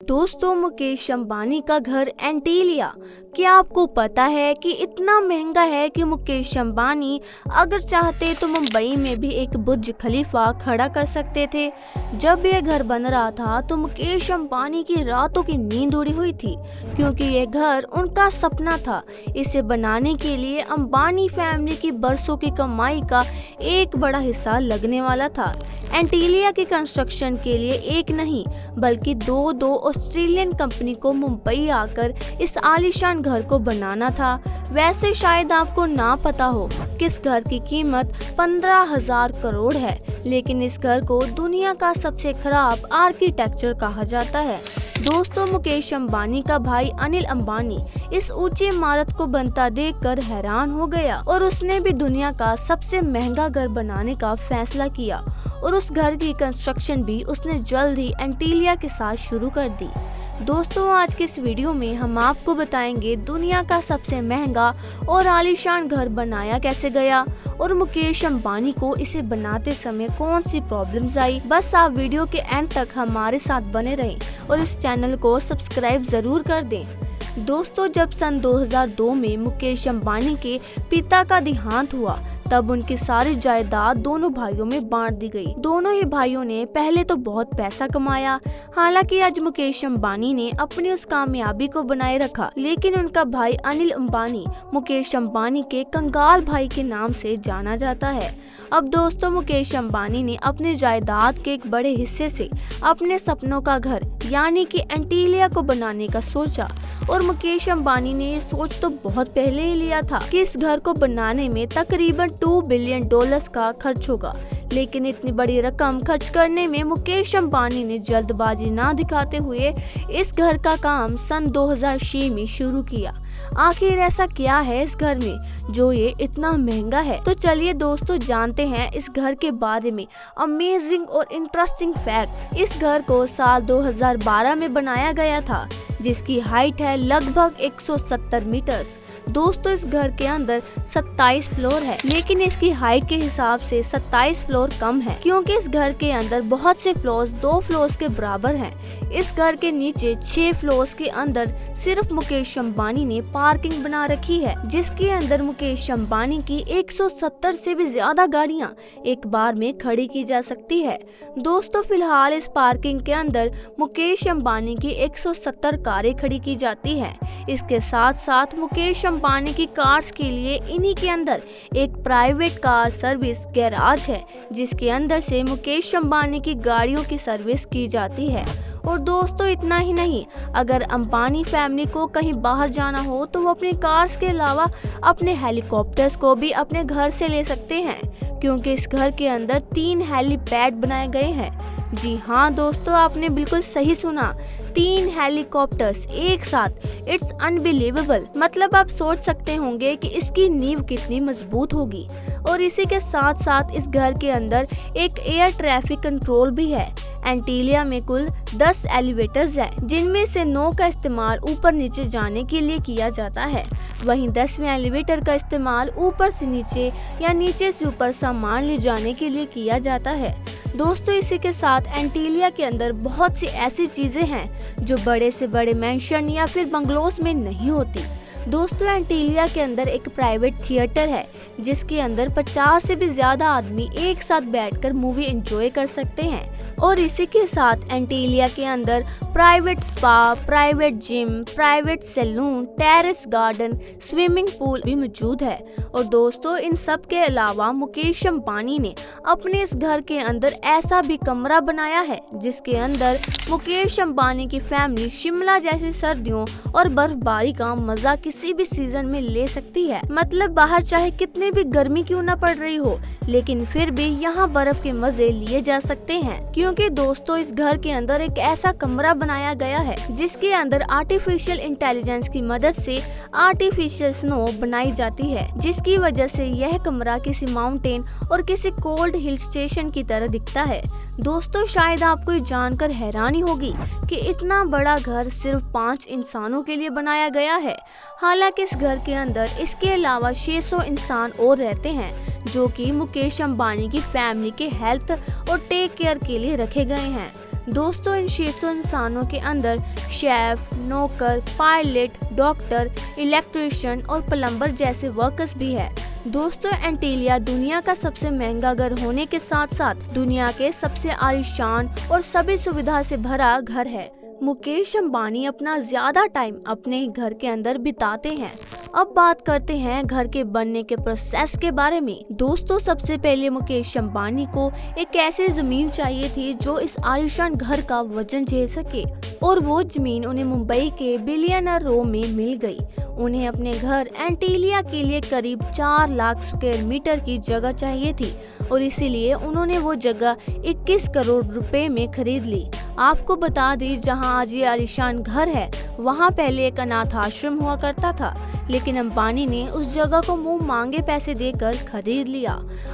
दोस्तों, मुकेश अंबानी का घर एंटीलिया, क्या आपको पता है कि इतना महंगा है कि मुकेश अंबानी अगर चाहते तो मुंबई में भी एक बुर्ज खलीफा खड़ा कर सकते थे। जब यह घर बन रहा था तो मुकेश अंबानी की रातों की नींद उड़ी हुई थी, क्योंकि यह घर उनका सपना था। इसे बनाने के लिए अंबानी फैमिली की बरसों की कमाई का एक बड़ा हिस्सा लगने वाला था। एंटीलिया की कंस्ट्रक्शन के लिए एक नहीं बल्कि दो ऑस्ट्रेलियन कंपनी को मुंबई आकर इस आलीशान घर को बनाना था। वैसे शायद आपको ना पता हो कि इस घर की कीमत 15,000 करोड़ है, लेकिन इस घर को दुनिया का सबसे खराब आर्किटेक्चर कहा जाता है। दोस्तों, मुकेश अंबानी का भाई अनिल अंबानी इस ऊंची इमारत को बनता देखकर हैरान हो गया और उसने भी दुनिया का सबसे महंगा घर बनाने का फैसला किया और उस घर की कंस्ट्रक्शन भी उसने जल्द ही एंटीलिया के साथ शुरू कर दी। दोस्तों, आज के इस वीडियो में हम आपको बताएंगे दुनिया का सबसे महंगा और आलीशान घर बनाया कैसे गया और मुकेश अंबानी को इसे बनाते समय कौन सी प्रॉब्लम्स आई। बस आप वीडियो के एंड तक हमारे साथ बने रहें और इस चैनल को सब्सक्राइब जरूर कर दें। दोस्तों, जब सन 2002 में मुकेश अंबानी के पिता का देहांत हुआ तब उनकी सारी जायदाद दोनों भाइयों में बांट दी गई। दोनों ही भाइयों ने पहले तो बहुत पैसा कमाया। हालांकि आज मुकेश अंबानी ने अपनी उस कामयाबी को बनाए रखा, लेकिन उनका भाई अनिल अंबानी मुकेश अंबानी के कंगाल भाई के नाम से जाना जाता है। अब दोस्तों, मुकेश अंबानी ने अपने जायदाद के एक बड़े हिस्से से अपने सपनों का घर यानी कि एंटीलिया को बनाने का सोचा और मुकेश अंबानी ने ये सोच तो बहुत पहले ही लिया था कि इस घर को बनाने में तकरीबन $2 बिलियन का खर्च होगा। लेकिन इतनी बड़ी रकम खर्च करने में मुकेश अंबानी ने जल्दबाजी ना दिखाते हुए इस घर का काम सन 2006 में शुरू किया। आखिर ऐसा क्या है इस घर में जो ये इतना महंगा है? तो चलिए दोस्तों, जानते हैं इस घर के बारे में अमेजिंग और इंटरेस्टिंग फैक्ट्स। इस घर को साल 2012 में बनाया गया था, जिसकी हाइट है लगभग 170 मीटर्स। दोस्तों, इस घर के अंदर 27 फ्लोर है, लेकिन इसकी हाइट के हिसाब से 27 फ्लोर कम है, क्योंकि इस घर के अंदर बहुत से फ्लोर्स 2 फ्लोर्स के बराबर हैं। इस घर के नीचे 6 फ्लोर्स के अंदर सिर्फ मुकेश अंबानी ने पार्किंग बना रखी है, जिसके अंदर मुकेश अंबानी की 170 से भी ज्यादा गाड़ियां एक बार में खड़ी की जा सकती है। दोस्तों, फिलहाल इस पार्किंग के अंदर मुकेश अंबानी की 170 कारें खड़ी की जाती है। इसके साथ साथ मुकेश अंबानी की कार्स के लिए इन्हीं के अंदर एक प्राइवेट कार सर्विस गैराज है, जिसके अंदर से मुकेश अंबानी की गाड़ियों की सर्विस की जाती है। और दोस्तों, इतना ही नहीं, अगर अंबानी फैमिली को कहीं बाहर जाना हो तो वो अपनी कार्स के अलावा अपने हेलीकॉप्टर्स को भी अपने घर से ले सकते हैं, क्योंकि इस घर के अंदर 3 हेलीपैड बनाए गए हैं। जी हाँ दोस्तों, आपने बिल्कुल सही सुना, 3 हेलीकॉप्टर्स एक साथ। It's unbelievable. मतलब आप सोच सकते होंगे कि इसकी नींव कितनी मजबूत होगी। और इसी के साथ साथ इस घर के अंदर एक एयर ट्रैफिक कंट्रोल भी है। एंटीलिया में कुल 10 एलिवेटर्स हैं, जिनमें से 9 का इस्तेमाल ऊपर नीचे जाने के लिए किया जाता है। वहीं 10वें एलिवेटर का इस्तेमाल ऊपर से नीचे या नीचे से ऊपर सामान ले जाने के लिए किया जाता है। दोस्तों, इसी के साथ एंटीलिया के अंदर बहुत सी ऐसी चीजें हैं जो बड़े से बड़े मैंशन या फिर बंगलोज में नहीं होती। दोस्तों, एंटीलिया के अंदर एक प्राइवेट थिएटर है, जिसके अंदर 50 से भी ज्यादा आदमी एक साथ बैठकर मूवी एंजॉय कर सकते हैं। और इसी के साथ एंटीलिया के अंदर private spa, private gym, private salon, terrace garden, swimming pool भी मौजूद है। और दोस्तों, इन सब के अलावा मुकेश अंबानी ने अपने इस घर के अंदर ऐसा भी कमरा बनाया है, जिसके अंदर मुकेश अंबानी की फैमिली शिमला जैसी सर्दियों और बर्फबारी का मजा किसी भी सीजन में ले सकती है। मतलब बाहर चाहे कितनी भी गर्मी क्यों न पड़ रही हो, लेकिन फिर भी यहाँ बर्फ के मजे लिए जा सकते हैं, क्योंकि दोस्तों, इस घर के अंदर एक ऐसा कमरा बनाया गया है जिसके अंदर आर्टिफिशियल इंटेलिजेंस की मदद से आर्टिफिशियल स्नो बनाई जाती है, जिसकी वजह से यह कमरा किसी माउंटेन और किसी कोल्ड हिल स्टेशन की तरह दिखता है। दोस्तों, शायद आपको ये जानकर हैरानी होगी कि इतना बड़ा घर सिर्फ 5 इंसानों के लिए बनाया गया है। हालांकि इस घर के अंदर इसके अलावा 600 इंसान और रहते हैं, जो कि मुकेश अंबानी की फैमिली के हेल्थ और टेक केयर के लिए रखे गए हैं। दोस्तों इन 600 इंसानों के अंदर शेफ, नौकर, पायलट, डॉक्टर, इलेक्ट्रिशियन और प्लम्बर जैसे वर्कर्स भी है। दोस्तों एंटीलिया दुनिया का सबसे महंगा घर होने के साथ साथ दुनिया के सबसे आलीशान और सभी सुविधा से भरा घर है। मुकेश अंबानी अपना ज्यादा टाइम अपने ही घर के अंदर बिताते हैं। अब बात करते हैं घर के बनने के प्रोसेस के बारे में। दोस्तों सबसे पहले मुकेश अंबानी को एक ऐसी जमीन चाहिए थी जो इस आलीशान घर का वजन झेल सके और वो जमीन उन्हें मुंबई के बिलियनर रो में मिल गई। उन्हें अपने घर एंटीलिया के लिए करीब 4 लाख स्क्वायर मीटर की जगह चाहिए थी और इसीलिए उन्होंने वो जगह 21 करोड़ रुपए में खरीद ली। आपको बता दें जहां आज ये आलीशान घर है वहां पहले एक अनाथ आश्रम हुआ करता था, लेकिन अंबानी ने उस जगह को मुंह मांगे पैसे देकर खरीद लिया।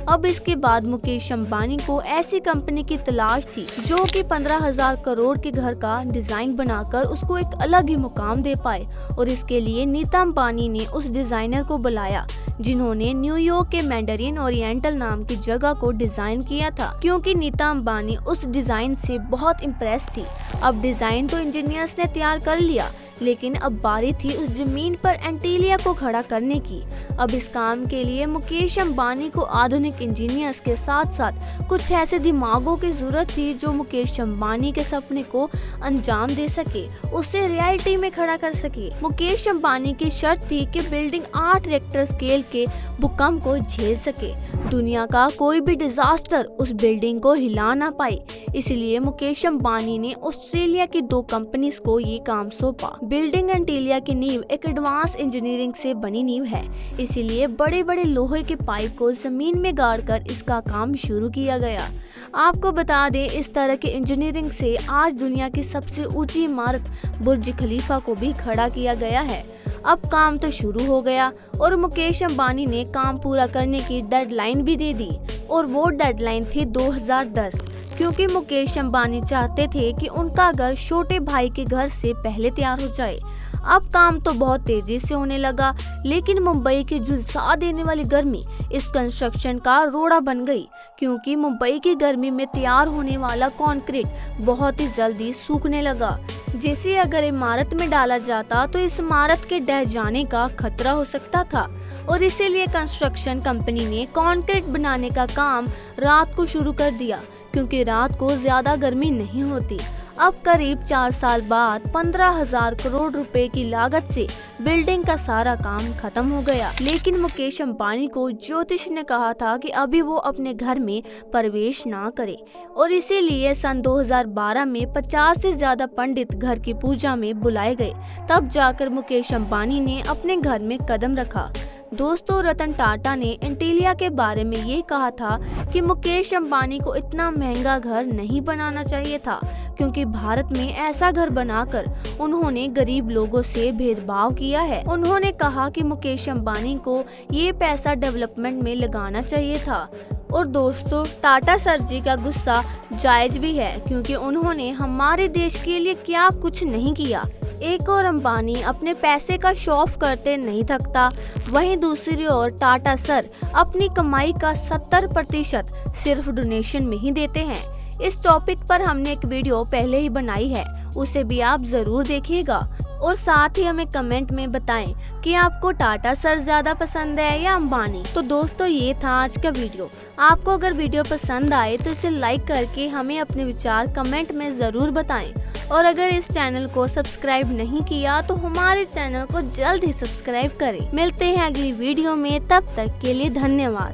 अब इसके बाद मुकेश अंबानी को ऐसी कंपनी की तलाश थी जो कि 15,000 करोड़ के घर का डिजाइन बनाकर उसको एक अलग ही मुकाम दे पाए और इसके लिए नीता अंबानी ने उस डिजाइनर को बुलाया जिन्होंने न्यूयॉर्क के मैंडरिन ओरिएंटल नाम की जगह को डिजाइन किया था, क्योंकि नीता अंबानी उस डिजाइन से बहुत इम्प्रेस थी। अब डिजाइन तो इंजीनियर्स ने तैयार कर लिया, लेकिन अब बारी थी उस जमीन पर एंटीलिया को खड़ा करने की। अब इस काम के लिए मुकेश अंबानी को आधुनिक इंजीनियर्स के साथ साथ कुछ ऐसे दिमागों की जरूरत थी जो मुकेश अंबानी के सपने को अंजाम दे सके, उसे रियलिटी में खड़ा कर सके। मुकेश अंबानी की शर्त थी कि बिल्डिंग 8 रिक्टर स्केल के भूकंप को झेल सके, दुनिया का कोई भी डिजास्टर उस बिल्डिंग को हिला ना पाए। इसलिए मुकेश अंबानी ने ऑस्ट्रेलिया की 2 कंपनीज को ये काम सौंपा। बिल्डिंग एंटीलिया की नींव एक एडवांस इंजीनियरिंग से बनी नींव है, इसीलिए बड़े बड़े लोहे के पाइप को जमीन में गाड़कर इसका काम शुरू किया गया। आपको बता दें इस तरह की इंजीनियरिंग से आज दुनिया की सबसे ऊंची इमारत बुर्ज खलीफा को भी खड़ा किया गया है। अब काम तो शुरू हो गया और मुकेश अंबानी ने काम पूरा करने की डेडलाइन भी दे दी और वो डेडलाइन थी 2010, क्योंकि मुकेश अंबानी चाहते थे कि उनका घर छोटे भाई के घर से पहले तैयार हो जाए। अब काम तो बहुत तेजी से होने लगा, लेकिन मुंबई की झुलसा देने वाली गर्मी इस कंस्ट्रक्शन का रोड़ा बन गई, क्योंकि मुंबई की गर्मी में तैयार होने वाला कंक्रीट बहुत ही जल्दी सूखने लगा। जैसे अगर इमारत में डाला जाता तो इस इमारत के ढह जाने का खतरा हो सकता था और इसीलिए कंस्ट्रक्शन कंपनी ने कंक्रीट बनाने का काम रात को शुरू कर दिया, क्योंकि रात को ज्यादा गर्मी नहीं होती। अब करीब 4 साल बाद 15,000 करोड़ रुपए की लागत से बिल्डिंग का सारा काम खत्म हो गया, लेकिन मुकेश अंबानी को ज्योतिष ने कहा था कि अभी वो अपने घर में प्रवेश ना करे और इसीलिए सन 2012 में 50 से ज्यादा पंडित घर की पूजा में बुलाए गए। तब जाकर मुकेश अंबानी ने अपने घर में कदम रखा। दोस्तों रतन टाटा ने एंटीलिया के बारे में ये कहा था कि मुकेश अंबानी को इतना महंगा घर नहीं बनाना चाहिए था, क्योंकि भारत में ऐसा घर बनाकर उन्होंने गरीब लोगों से भेदभाव किया है। उन्होंने कहा कि मुकेश अंबानी को ये पैसा डेवलपमेंट में लगाना चाहिए था। और दोस्तों टाटा सर जी का गुस्सा जायज भी है, क्योंकि उन्होंने हमारे देश के लिए क्या कुछ नहीं किया। एक और अंबानी अपने पैसे का शो ऑफ करते नहीं थकता, वहीं दूसरी ओर टाटा सर अपनी कमाई का 70% सिर्फ डोनेशन में ही देते हैं। इस टॉपिक पर हमने एक वीडियो पहले ही बनाई है, उसे भी आप जरूर देखिएगा और साथ ही हमें कमेंट में बताएं कि आपको टाटा सर ज्यादा पसंद है या अंबानी। तो दोस्तों ये था आज का वीडियो। आपको अगर वीडियो पसंद आए तो इसे लाइक करके हमें अपने विचार कमेंट में जरूर बताएं और अगर इस चैनल को सब्सक्राइब नहीं किया तो हमारे चैनल को जल्द ही सब्सक्राइब करें। मिलते हैं अगली वीडियो में, तब तक के लिए धन्यवाद।